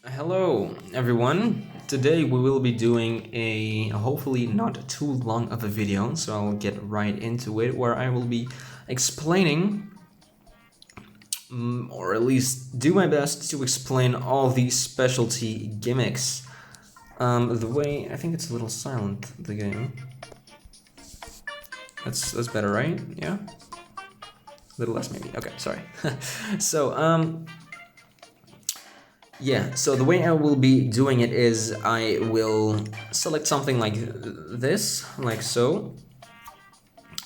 Hello everyone, today we will be doing a hopefully not too long of a video, so I'll get right into it, where I will be explaining, or at least do my best to explain all these specialty gimmicks. The way, I think it's a little silent, the game. That's better, right? Yeah? A little less maybe, okay, sorry. So the way I will be doing it is I will select something like this, like so,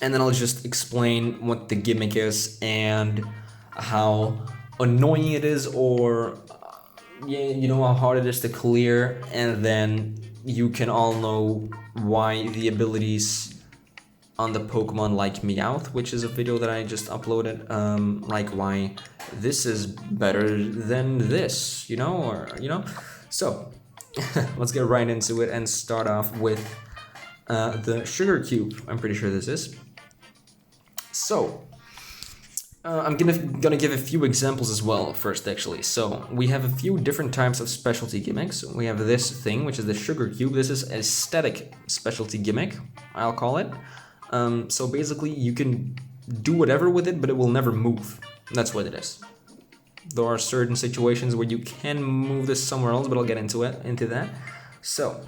and then I'll just explain what the gimmick is and how annoying it is, or you know how hard it is to clear, and then you can all know why the abilities on the Pokemon like Meowth, which is a video that I just uploaded, like why this is better than this, So, let's get right into it and start off with the Sugar Cube, I'm pretty sure this is. So, I'm gonna give a few examples as well first, actually. So, we have a few different types of specialty gimmicks. We have this thing, which is the Sugar Cube. This is a static specialty gimmick, I'll call it. So basically you can do whatever with it, but it will never move. That's what it is. There are certain situations where you can move this somewhere else, but I'll get into that. So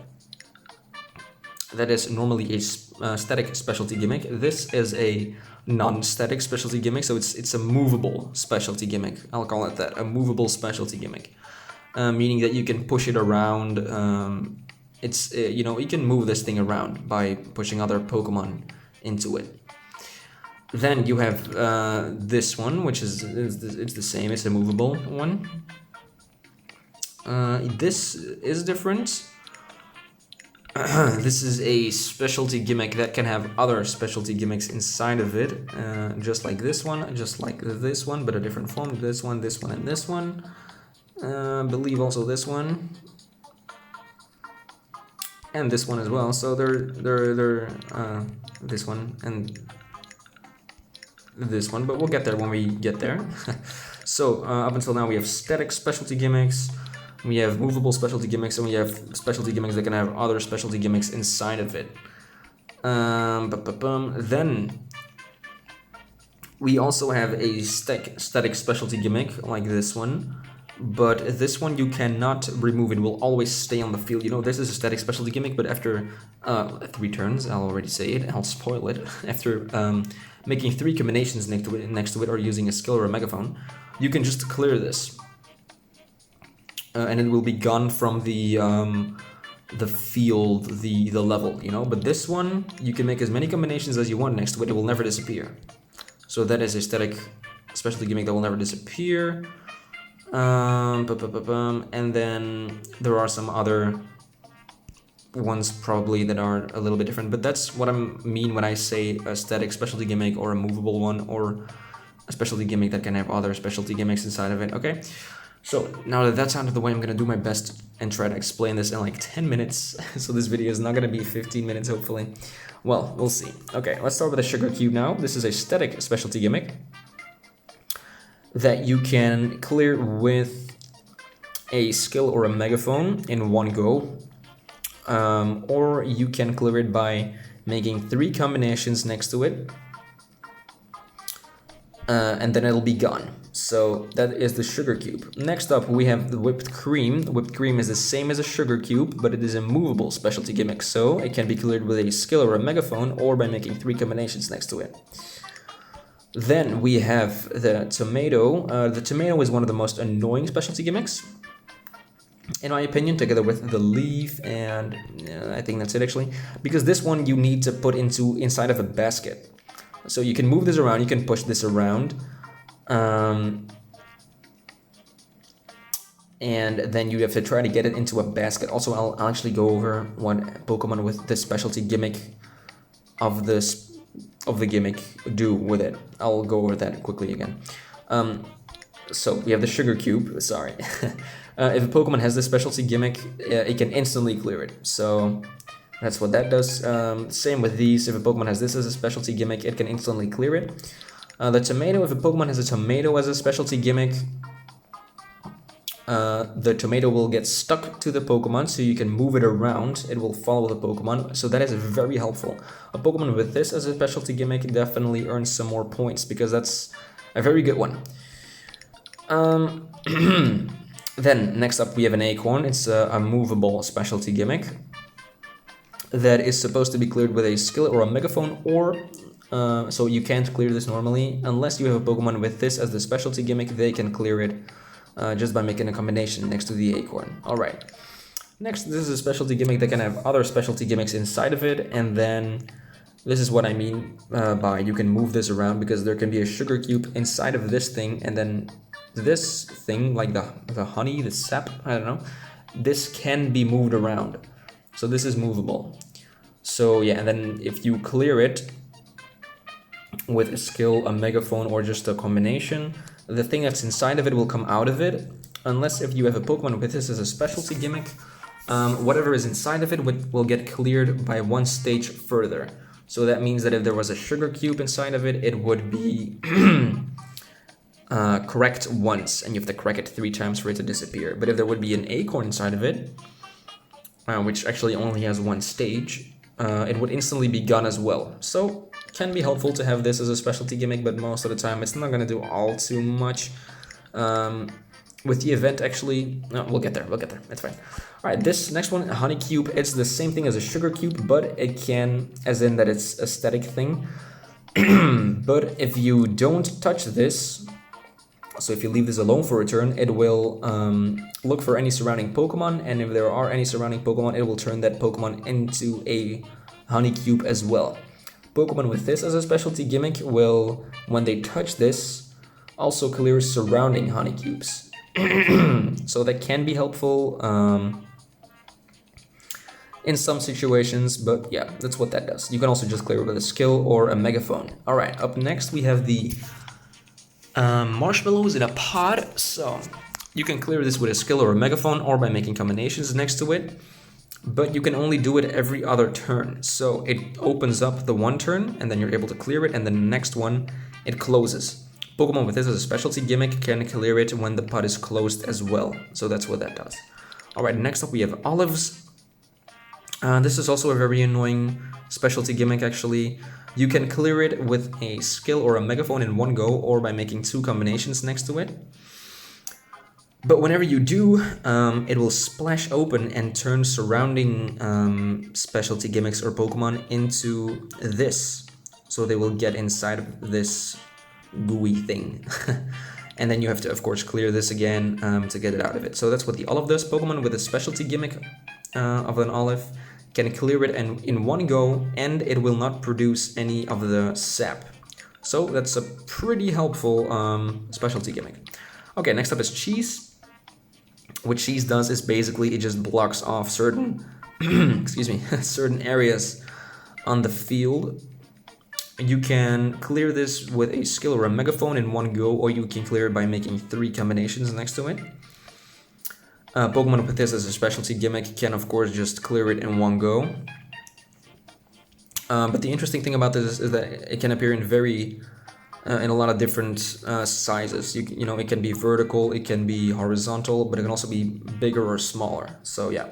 that is normally a static specialty gimmick. This is a non-static specialty gimmick, so it's a movable specialty gimmick. I'll call it that, a movable specialty gimmick, meaning that you can push it around. You can move this thing around by pushing other Pokemon into it. Then you have this one, which is the same. It's a movable one. This is different. This is a specialty gimmick that can have other specialty gimmicks inside of it, just like this one, but a different form. This one, and this one. I believe also this one. And this one as well, so they're this one and this one, but we'll get there when we get there. So up until now we have static specialty gimmicks, we have movable specialty gimmicks, and we have specialty gimmicks that can have other specialty gimmicks inside of it. Then we also have a static specialty gimmick like this one. But this one you cannot remove, it will always stay on the field. This is a static specialty gimmick, but after 3 turns, I'll already say it, I'll spoil it, after making 3 combinations next to it or using a skill or a megaphone, you can just clear this. And it will be gone from the field, the level, But this one, you can make as many combinations as you want next to it, it will never disappear. So that is a static specialty gimmick that will never disappear. And then there are some other ones probably that are a little bit different, but that's what I mean when I say a static specialty gimmick or a movable one or a specialty gimmick that can have other specialty gimmicks inside of it. Okay, so now that that's out of the way, I'm gonna do my best and try to explain this in like 10 minutes. So this video is not gonna be 15 minutes hopefully. Well, we'll see. Okay, let's start with the Sugar Cube now. This is a static specialty gimmick that you can clear with a skill or a megaphone in one go, or you can clear it by making 3 combinations next to it, and then it'll be gone. So that is the Sugar Cube. Next up we have the Whipped Cream. The Whipped Cream is the same as a Sugar Cube, but it is a movable specialty gimmick, so it can be cleared with a skill or a megaphone, or by making 3 combinations next to it. Then we have the Tomato. The Tomato is one of the most annoying specialty gimmicks, in my opinion, together with the Leaf, and I think that's it actually, because this one you need to put inside of a basket. So you can move this around, you can push this around, and then you have to try to get it into a basket. Also, I'll actually go over what Pokemon with the specialty gimmick of the gimmick do with it. I'll go over that quickly again. So we have the Sugar Cube, sorry. If a Pokemon has this specialty gimmick, it can instantly clear it. So that's what that does. Same with these, if a Pokemon has this as a specialty gimmick, it can instantly clear it. The Tomato, if a Pokemon has a Tomato as a specialty gimmick, the tomato will get stuck to the Pokemon, so you can move it around. It will follow the Pokemon, so that is very helpful. A Pokemon with this as a specialty gimmick definitely earns some more points, because that's a very good one. Then, next up we have an Acorn. It's a movable specialty gimmick that is supposed to be cleared with a skillet or a megaphone, or so you can't clear this normally. Unless you have a Pokemon with this as the specialty gimmick, they can clear it just by making a combination next to the Acorn. Alright. Next, this is a specialty gimmick that can have other specialty gimmicks inside of it, and then this is what I mean by you can move this around, because there can be a sugar cube inside of this thing, and then this thing, like the honey, the sap, I don't know, this can be moved around. So this is movable. So yeah, and then if you clear it with a skill, a megaphone, or just a combination, the thing that's inside of it will come out of it. Unless if you have a Pokemon with this as a specialty gimmick, whatever is inside of it will get cleared by one stage further. So that means that if there was a sugar cube inside of it, it would be correct once, and you have to crack it 3 times for it to disappear. But if there would be an Acorn inside of it, which actually only has 1 stage, it would instantly be gone as well. So can be helpful to have this as a specialty gimmick, but most of the time it's not going to do all too much. With the event, actually, no, we'll get there, it's fine. Alright, this next one, Honey Cube, it's the same thing as a Sugar Cube, but it can, as in that it's a static thing. But if you don't touch this, so if you leave this alone for a turn, it will look for any surrounding Pokemon, and if there are any surrounding Pokemon, it will turn that Pokemon into a Honey Cube as well. Pokemon with this as a specialty gimmick will, when they touch this, also clear surrounding Honey Cubes. So that can be helpful in some situations, but yeah, that's what that does. You can also just clear it with a skill or a megaphone. Alright, up next we have the Marshmallows in a pod. So you can clear this with a skill or a megaphone, or by making combinations next to it, but you can only do it every other turn. So it opens up the one turn, and then you're able to clear it, and then the next one it closes. Pokemon with this as a specialty gimmick can clear it when the pod is closed as well. So that's what that does. Alright, next up we have Olives. This is also a very annoying specialty gimmick, actually. You can clear it with a skill or a megaphone in one go, or by making 2 combinations next to it. But whenever you do, it will splash open and turn surrounding specialty gimmicks or Pokemon into this. So they will get inside of this gooey thing. And then you have to, of course, clear this again to get it out of it. So that's what the Olive does. Pokemon with a specialty gimmick of an Olive can clear it in one go, and it will not produce any of the sap. So that's a pretty helpful specialty gimmick. Okay, next up is Cheese. What Cheese does is basically it just blocks off certain excuse me, certain areas on the field. You can clear this with a skill or a megaphone in one go, or you can clear it by making 3 combinations next to it. Pokemon with this as a specialty gimmick can, of course, just clear it in one go. But the interesting thing about this is that it can appear in in a lot of different sizes. You know, it can be vertical, it can be horizontal, but it can also be bigger or smaller. So yeah,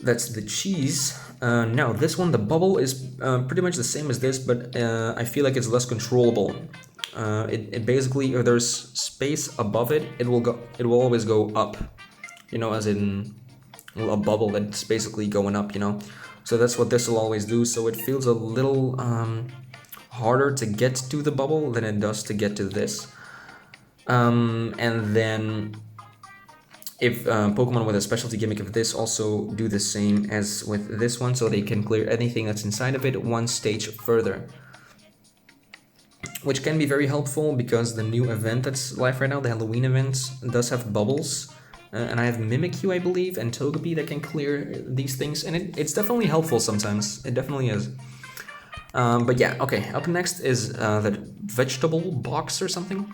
that's the Cheese. Now this one, the Bubble, is pretty much the same as this, but I feel like it's less controllable. It basically, if there's space above it, it will always go up, you know, as in a bubble that's basically going up, you know. So that's what this will always do. So it feels a little harder to get to the bubble than it does to get to this. And then if Pokemon with a specialty gimmick of this also do the same as with this one, so they can clear anything that's inside of it one stage further. Which can be very helpful because the new event that's live right now, the Halloween event, does have bubbles. And I have Mimikyu, I believe, and Togepi that can clear these things. And it's definitely helpful sometimes. It definitely is. But yeah, okay. Up next is the Vegetable Box or something.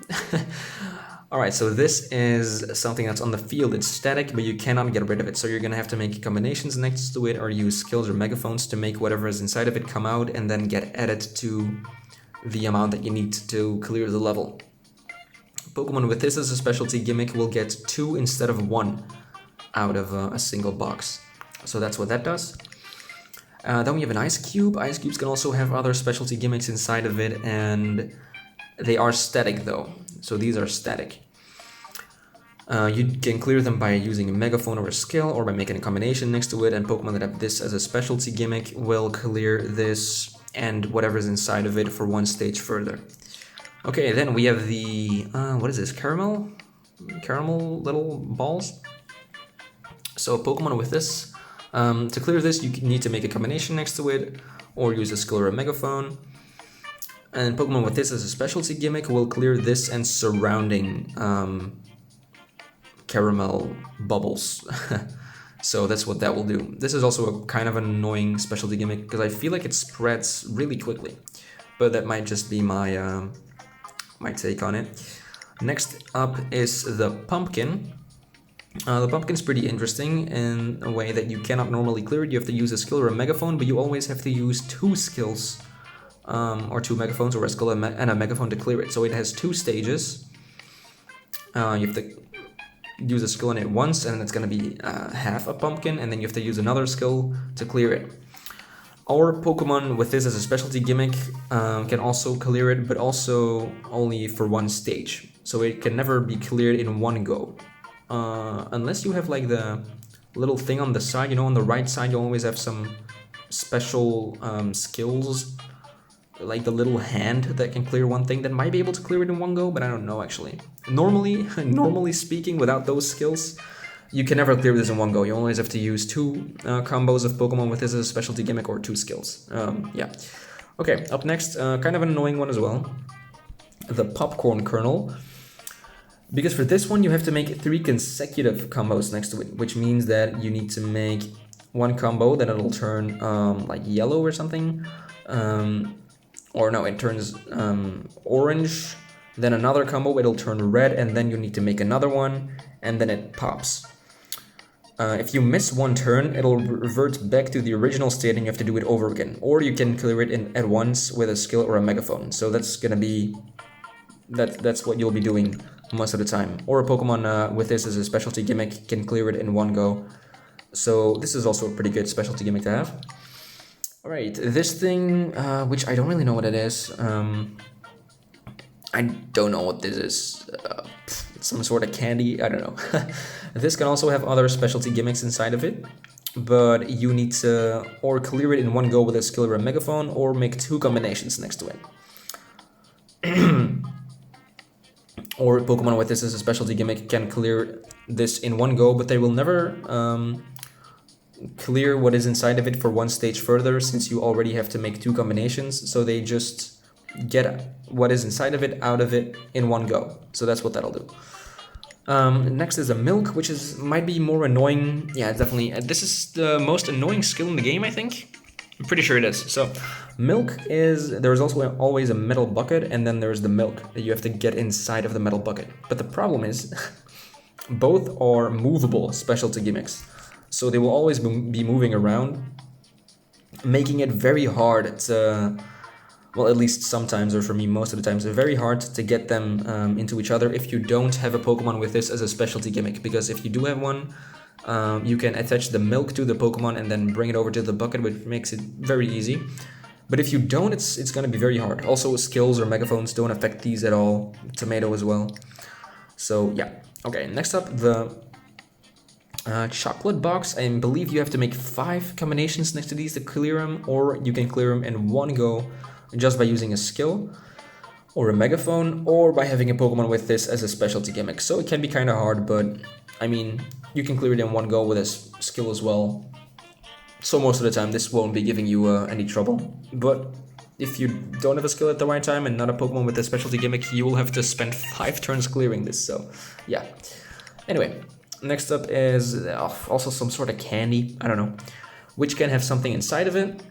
Alright, so this is something that's on the field. It's static, but you cannot get rid of it. So you're going to have to make combinations next to it or use skills or megaphones to make whatever is inside of it come out and then get added to the amount that you need to clear the level. Pokemon with this as a specialty gimmick will get 2 instead of 1 out of a single box. So that's what that does. Then we have an Ice Cube. Ice Cubes can also have other specialty gimmicks inside of it, and they are static though. So these are static. You can clear them by using a Megaphone or a skill, or by making a combination next to it, and Pokemon that have this as a specialty gimmick will clear this and whatever's inside of it for 1 stage further. Okay, then we have the, what is this, Caramel? Caramel little balls? So Pokemon with this, to clear this you need to make a combination next to it, or use a skill or a Megaphone. And Pokemon with this as a specialty gimmick will clear this and surrounding caramel bubbles. So that's what that will do. This is also a kind of an annoying specialty gimmick because I feel like it spreads really quickly, but that might just be my my take on it. Next up is the Pumpkin. The Pumpkin's pretty interesting in a way that you cannot normally clear it. You have to use a skill or a Megaphone, but you always have to use 2 skills or 2 Megaphones, or a skill and a Megaphone to clear it. So it has 2 stages. You have to use a skill in it once, and it's going to be half a pumpkin, and then you have to use another skill to clear it. Our Pokemon with this as a specialty gimmick can also clear it, but also only for 1 stage. So it can never be cleared in 1 go. Unless you have like the little thing on the side, you know, on the right side you always have some special skills, like the little hand that can clear 1 thing that might be able to clear it in 1 go, but I don't know actually. Normally speaking, without those skills, you can never clear this in 1 go. You always have to use 2 combos of Pokemon with this as a specialty gimmick, or 2 skills. Yeah. Okay, up next, kind of an annoying one as well. The Popcorn Kernel. Because for this one you have to make 3 consecutive combos next to it, which means that you need to make 1 combo, then it'll turn like yellow or something. Or no, it turns orange, then another combo, it'll turn red, and then you need to make another one, and then it pops. If you miss 1 turn, it'll revert back to the original state and you have to do it over again. Or you can clear it at once with a skill or a Megaphone. So that's gonna be, that's what you'll be doing most of the time. Or a Pokemon with this as a specialty gimmick can clear it in 1 go. So this is also a pretty good specialty gimmick to have. Alright, this thing, which I don't really know what it is. I don't know what this is. It's some sort of candy, I don't know. This can also have other specialty gimmicks inside of it, but you need to or clear it in 1 go with a skill or a Megaphone, or make 2 combinations next to it. Or Pokemon with this as a specialty gimmick can clear this in 1 go, but they will never clear what is inside of it for 1 stage further, since you already have to make 2 combinations. So they just get what is inside of it out of it in 1 go. So that's what that'll do. Next is a Milk, which might be more annoying. Yeah, definitely. This is the most annoying skill in the game, I think. I'm pretty sure it is. So Milk is, there's also always a metal bucket, and then there's the milk that you have to get inside of the metal bucket. But the problem is both are movable specialty gimmicks. So they will always be moving around, making it very hard to, well, at least sometimes, or for me most of the times, very hard to get them into each other if you don't have a Pokemon with this as a specialty gimmick. Because if you do have one, you can attach the milk to the Pokemon and then bring it over to the bucket, which makes it very easy. But if you don't, it's going to be very hard. Also, skills or Megaphones don't affect these at all. Tomato as well. So yeah. Okay, next up, the chocolate box. I believe you have to make 5 combinations next to these to clear them, or you can clear them in 1 go just by using a skill or a Megaphone, or by having a Pokemon with this as a specialty gimmick. So it can be kind of hard, but I mean, you can clear it in 1 go with a skill as well. So most of the time this won't be giving you any trouble. But if you don't have a skill at the right time and not a Pokemon with a specialty gimmick, you will have to spend 5 turns clearing this. So yeah. Anyway, next up is also some sort of candy, I don't know, which can have something inside of it.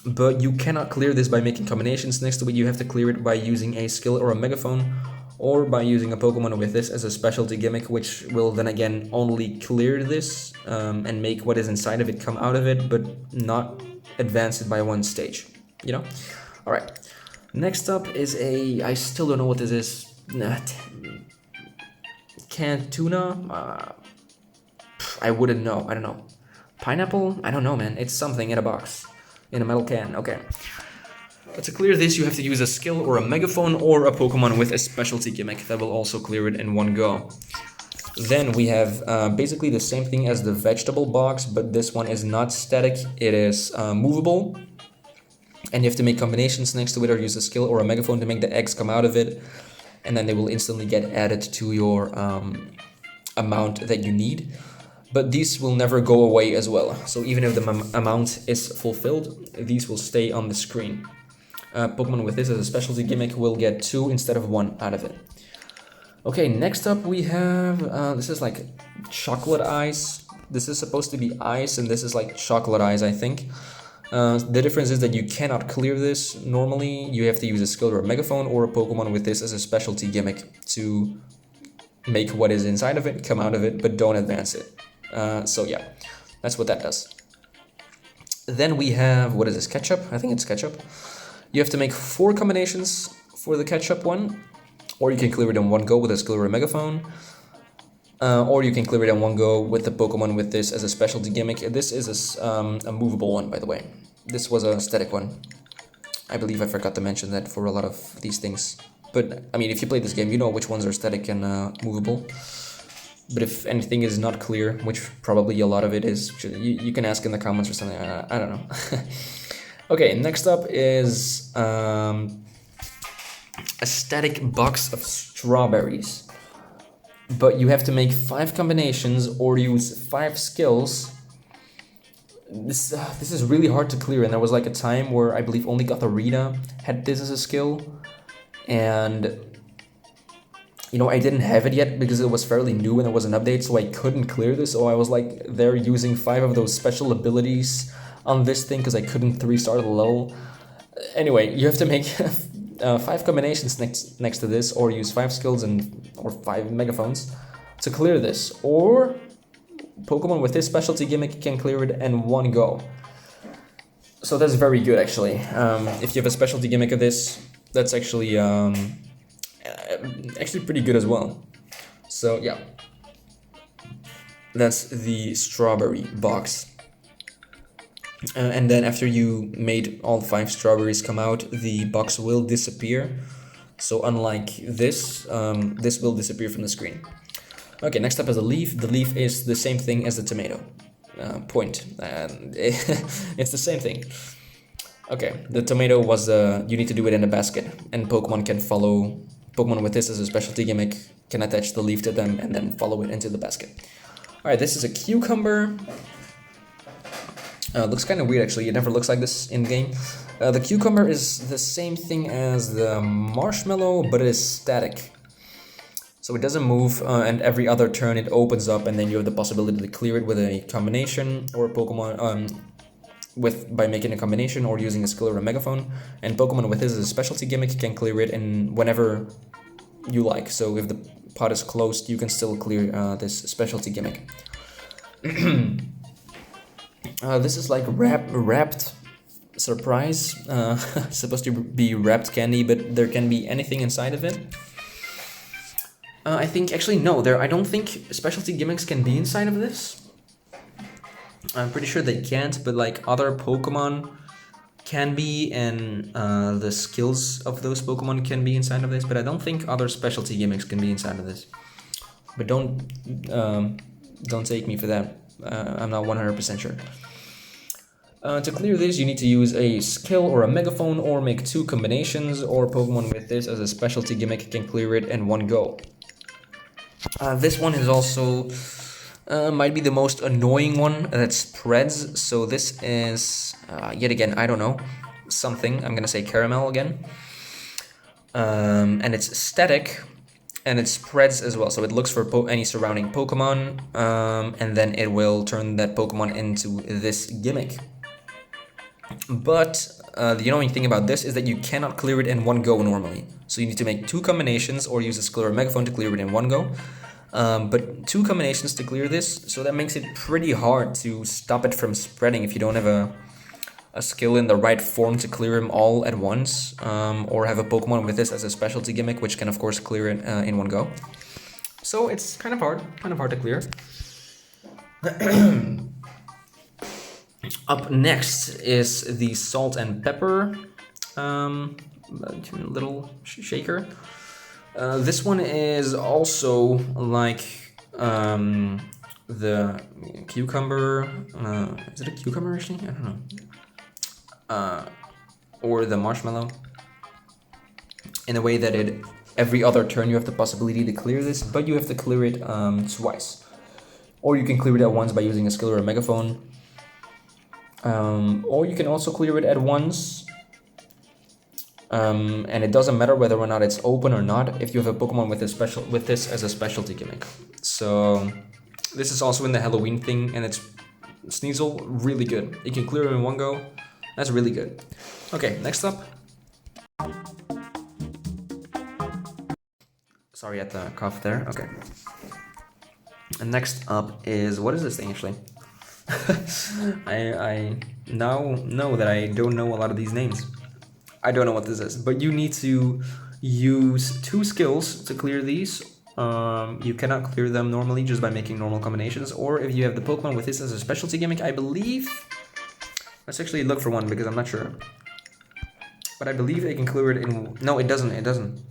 But you cannot clear this by making combinations next to it. You have to clear it by using a skill or a Megaphone, or by using a Pokemon with this as a specialty gimmick, which will then again only clear this and make what is inside of it come out of it, but not advance it by 1 stage, you know? Alright, next up is I still don't know what this is. Canned tuna? I wouldn't know. I don't know. Pineapple? I don't know, man. It's something in a box. In a metal can. Okay. But to clear this, you have to use a skill or a megaphone or a Pokemon with a specialty gimmick that will also clear it in one go. Then we have basically the same thing as the vegetable box, but this one is not static. It is movable. And you have to make combinations next to it or use a skill or a megaphone to make the eggs come out of it. And then they will instantly get added to your amount that you need. But these will never go away as well. So even if the amount is fulfilled, these will stay on the screen. Pokemon with this as a specialty gimmick will get 2 instead of 1 out of it. Okay, next up we have, this is like chocolate ice. This is supposed to be ice and this is like chocolate ice, I think. The difference is that you cannot clear this normally. You have to use a skill or a megaphone or a Pokemon with this as a specialty gimmick to make what is inside of it come out of it, but don't advance it. So yeah, that's what that does. Then we have, what is this, ketchup? I think it's ketchup. You have to make 4 combinations for the ketchup one, or you can clear it in one go with a skill or a megaphone, or you can clear it in one go with the Pokemon with this as a specialty gimmick. This is a movable one, by the way. This was a static one. I believe I forgot to mention that for a lot of these things. But, I mean, if you play this game, you know which ones are static and movable. But if anything is not clear, which probably a lot of it is, you can ask in the comments or something. I don't know. Okay, next up is a static box of strawberries. But you have to make 5 combinations or use 5 skills. This is really hard to clear, and there was like a time where I believe only Gothorita had this as a skill. And you know, I didn't have it yet because it was fairly new and there was an update, so I couldn't clear this. So I was like there using 5 of those special abilities on this thing because I couldn't 3-star the level. Anyway, you have to make 5 combinations next to this, or use 5 skills or 5 megaphones to clear this. Or Pokemon with this specialty gimmick can clear it in one go. So that's very good, actually. If you have a specialty gimmick of this, that's actually pretty good as well. So yeah, that's the strawberry box. And then after you made all 5 strawberries come out, the box will disappear. So unlike this, this will disappear from the screen. Okay, next up is a leaf. The leaf is the same thing as the tomato. It's the same thing. Okay, the tomato was, you need to do it in a basket, and Pokemon can follow. Pokemon with this as a specialty gimmick can attach the leaf to them and then follow it into the basket. Alright, this is a cucumber. Looks kind of weird, actually. It never looks like this in game. The cucumber is the same thing as the marshmallow, but it is static. So it doesn't move, and every other turn it opens up, and then you have the possibility to clear it with a combination or a Pokemon, by making a combination or using a skill or a megaphone. And Pokemon with this as a specialty gimmick can clear it in whenever you like. So if the pot is closed, you can still clear this specialty gimmick. This is like wrapped surprise. Supposed to be wrapped candy, but there can be anything inside of it. I think, actually no, I don't think specialty gimmicks can be inside of this. I'm pretty sure they can't, but like other Pokemon can be, and the skills of those Pokemon can be inside of this, but I don't think other specialty gimmicks can be inside of this. But don't take me for that. I'm not 100% sure. To clear this, you need to use a skill or a megaphone, or make 2 combinations, or Pokemon with this as a specialty gimmick can clear it in one go. This one is also might be the most annoying one that spreads. So this is yet again, I don't know, something. I'm gonna say Caramel again, and it's static. And it spreads as well, so it looks for any surrounding Pokemon, and then it will turn that Pokemon into this gimmick. But the annoying thing about this is that you cannot clear it in one go normally. So you need to make 2 combinations or use a skill or a megaphone to clear it in one go. But 2 combinations to clear this, so that makes it pretty hard to stop it from spreading if you don't have a skill in the right form to clear them all at once, or have a Pokemon with this as a specialty gimmick, which can of course clear it in one go. So it's kind of hard to clear. Up next is the salt and pepper little shaker. This one is also like the cucumber. Is it a cucumber actually? I don't know. Or the marshmallow. In a way that every other turn you have the possibility to clear this, but you have to clear it twice. Or you can clear it at once by using a skill or a megaphone. Or you can also clear it at once. And it doesn't matter whether or not it's open or not if you have a Pokemon with this as a specialty gimmick. So this is also in the Halloween thing, and it's Sneasel, really good. You can clear it in one go. That's really good. Okay, next up. Sorry at the cough there. Okay. And next up is, what is this thing actually? I now know that I don't know a lot of these names. I don't know what this is, but you need to use 2 skills to clear these. You cannot clear them normally just by making normal combinations, or if you have the Pokemon with this as a specialty gimmick, I believe. Let's actually look for one because I'm not sure. But I believe they can clear it in... No, it doesn't. It doesn't.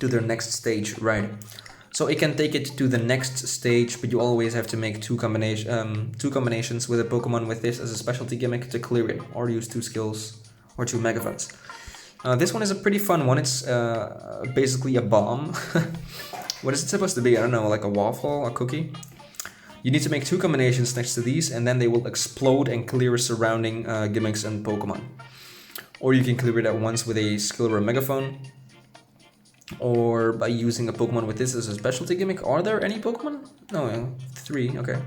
To their next stage, right. So it can take it to the next stage, but you always have to make two combinations with a Pokemon with this as a specialty gimmick to clear it, or use 2 skills or 2 megaphones. This one is a pretty fun one. It's basically a bomb. What is it supposed to be? I don't know, like a waffle, a cookie? You need to make 2 combinations next to these, and then they will explode and clear surrounding gimmicks and Pokemon. Or you can clear it at once with a skill or a megaphone, or by using a Pokemon with this as a specialty gimmick. Are there any Pokemon? No, 3, okay.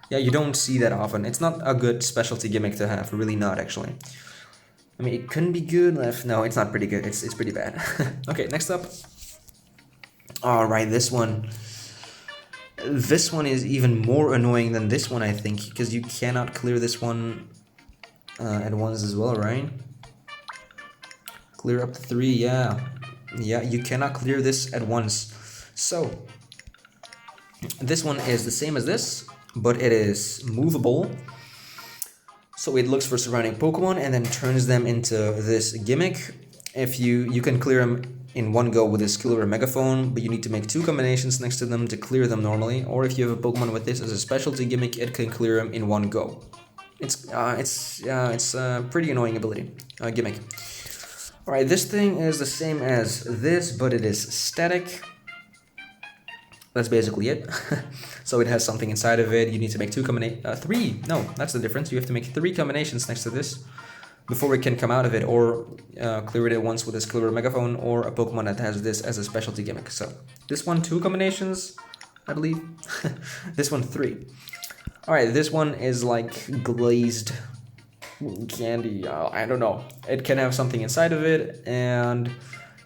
Yeah, you don't see that often. It's not a good specialty gimmick to have, really not actually. I mean, it couldn't be good. No, it's not pretty good. It's pretty bad. Okay, next up. Alright, this one. This one is even more annoying than this one, I think, because you cannot clear this one at once as well, right? Clear up to 3, yeah. Yeah, you cannot clear this at once. So, this one is the same as this, but it is movable. So it looks for surrounding Pokemon and then turns them into this gimmick. If you can clear them in one go with a skill or a megaphone, but you need to make 2 combinations next to them to clear them normally. Or if you have a Pokemon with this as a specialty gimmick, it can clear them in one go. It's a pretty annoying ability gimmick. Alright, this thing is the same as this, but it is static. That's basically it. So it has something inside of it. You need to make 3. No, that's the difference. You have to make 3 combinations next to this before it can come out of it, or clear it at once with a skill or a megaphone, or a Pokemon that has this as a specialty gimmick. So this one 2 combinations, I believe. This one 3. Alright, this one is like glazed candy. I don't know. It can have something inside of it, and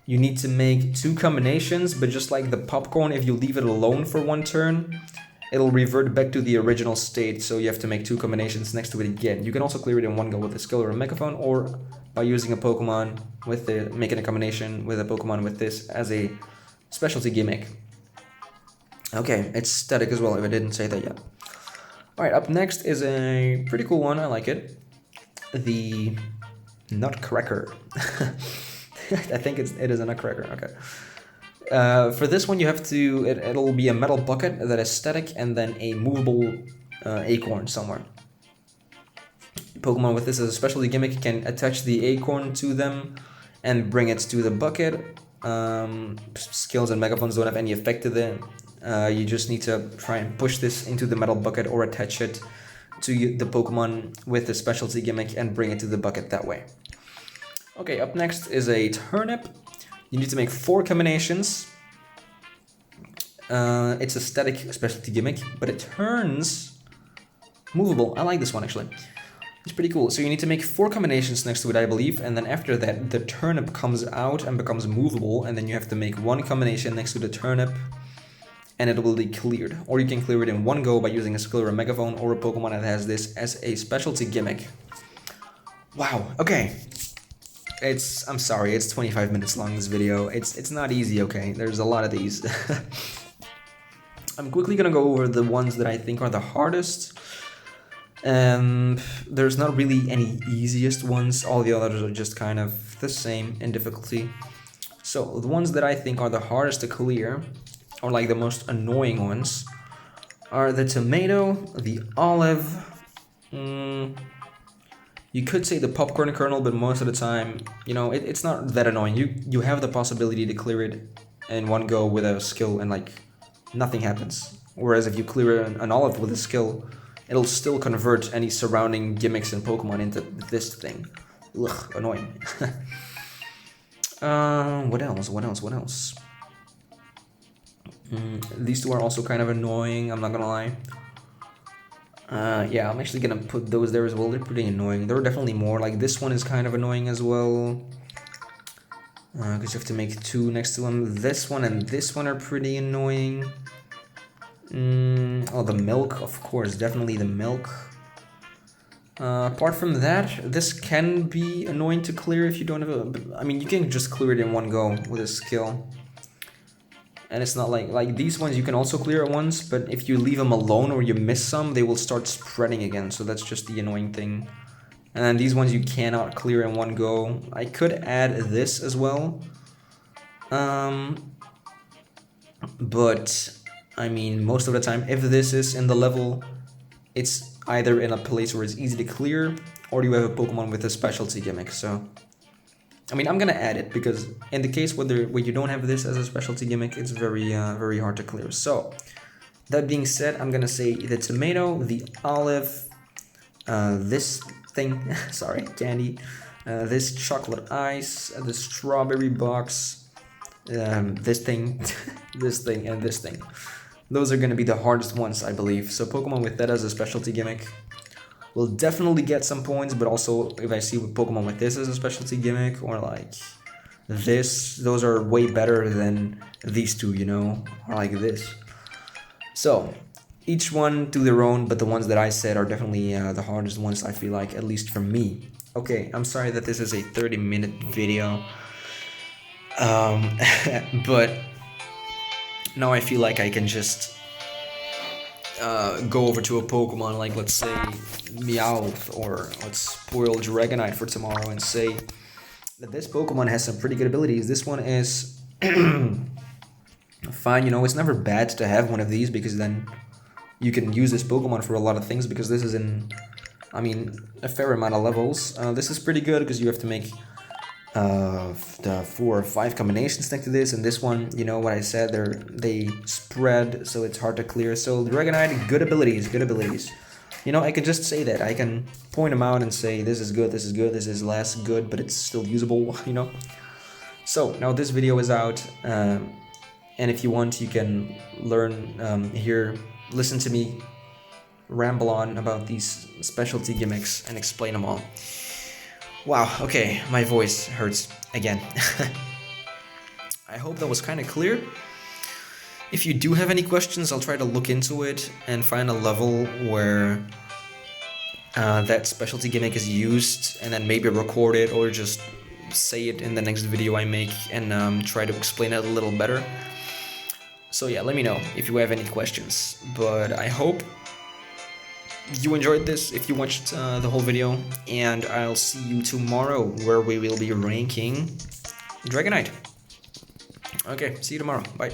you need to make 2 combinations, but just like the popcorn, if you leave it alone for 1 turn, it'll revert back to the original state, so you have to make 2 combinations next to it again. You can also clear it in one go with a skill or a megaphone, or by using a Pokemon with making a combination with a Pokemon with this as a specialty gimmick. Okay, it's static as well, if I didn't say that yet. Alright, up next is a pretty cool one, I like it. The Nutcracker. I think it is a Nutcracker, okay. For this one you have to, it'll be a metal bucket that is static and then a movable acorn somewhere. Pokemon with this as a specialty gimmick can attach the acorn to them and bring it to the bucket. Skills and megaphones don't have any effect to them. You just need to try and push this into the metal bucket or attach it to the Pokemon with the specialty gimmick and bring it to the bucket that way. Okay, up next is a turnip. You need to make 4 combinations. It's a static specialty gimmick, but it turns movable. I like this one actually. It's pretty cool. So you need to make 4 combinations next to it, I believe, and then after that the turnip comes out and becomes movable, and then you have to make 1 combination next to the turnip and it will be cleared. Or you can clear it in one go by using a skill or a megaphone or a Pokemon that has this as a specialty gimmick. Wow, okay. I'm sorry, it's 25 minutes long, this video. It's not easy, okay? There's a lot of these. I'm quickly gonna go over the ones that I think are the hardest. There's not really any easiest ones. All the others are just kind of the same in difficulty. So the ones that I think are the hardest to clear, or like the most annoying ones, are the tomato, the olive, you could say the popcorn kernel, but most of the time, you know, it's not that annoying. You have the possibility to clear it in one go with a skill and like nothing happens. Whereas if you clear an olive with a skill, it'll still convert any surrounding gimmicks and Pokemon into this thing. Ugh, annoying. What else? What else? What else? These two are also kind of annoying, I'm not gonna lie. Yeah, I'm actually gonna put those there as well. They're pretty annoying. There are definitely more. Like this one is kind of annoying as well. Because you have to make two next to them. This one and this one are pretty annoying. Oh, the milk, of course, definitely the milk. Apart from that, this can be annoying to clear if you don't have a... I mean, you can just clear it in one go with a skill. And it's not like these ones you can also clear at once, but if you leave them alone or you miss some, they will start spreading again. So that's just the annoying thing. And then these ones you cannot clear in one go. I could add this as well. But I mean, most of the time, if this is in the level, it's either in a place where it's easy to clear, or you have a Pokemon with a specialty gimmick. So I mean, I'm gonna add it because in the case where you don't have this as a specialty gimmick, it's very hard to clear. So that being said, I'm gonna say the tomato, the olive, this thing, sorry, candy, this chocolate ice, the strawberry box, this thing, this thing, and this thing. Those are gonna be the hardest ones, I believe. So Pokemon with that as a specialty gimmick will definitely get some points, but also if I see Pokemon with this as a specialty gimmick or like this, those are way better than these two, you know, or like this. So each one to their own, but the ones that I said are definitely the hardest ones, I feel like, at least for me. Okay, I'm sorry that this is a 30-minute video, but now I feel like I can just go over to a Pokemon like, let's say, Meowth, or let's spoil Dragonite for tomorrow and say that this Pokemon has some pretty good abilities. This one is fine, you know, it's never bad to have one of these because then you can use this Pokemon for a lot of things because this is in, I mean, a fair amount of levels. This is pretty good because you have to make the 4 or 5 combinations next to this, and this one, you know what I said, they spread, so it's hard to clear. So Dragonite, good abilities, good abilities. You know, I can just say that. I can point them out and say this is good, this is good, this is less good, but it's still usable, you know. So now this video is out, and if you want, you can learn here, listen to me ramble on about these specialty gimmicks and explain them all. Wow, okay, my voice hurts again. I hope that was kind of clear. If you do have any questions, I'll try to look into it and find a level where that specialty gimmick is used, and then maybe record it or just say it in the next video I make and try to explain it a little better. So yeah, let me know if you have any questions. But I hope you enjoyed this, if you watched the whole video, and I'll see you tomorrow where we will be ranking Dragonite. Okay, see you tomorrow. Bye.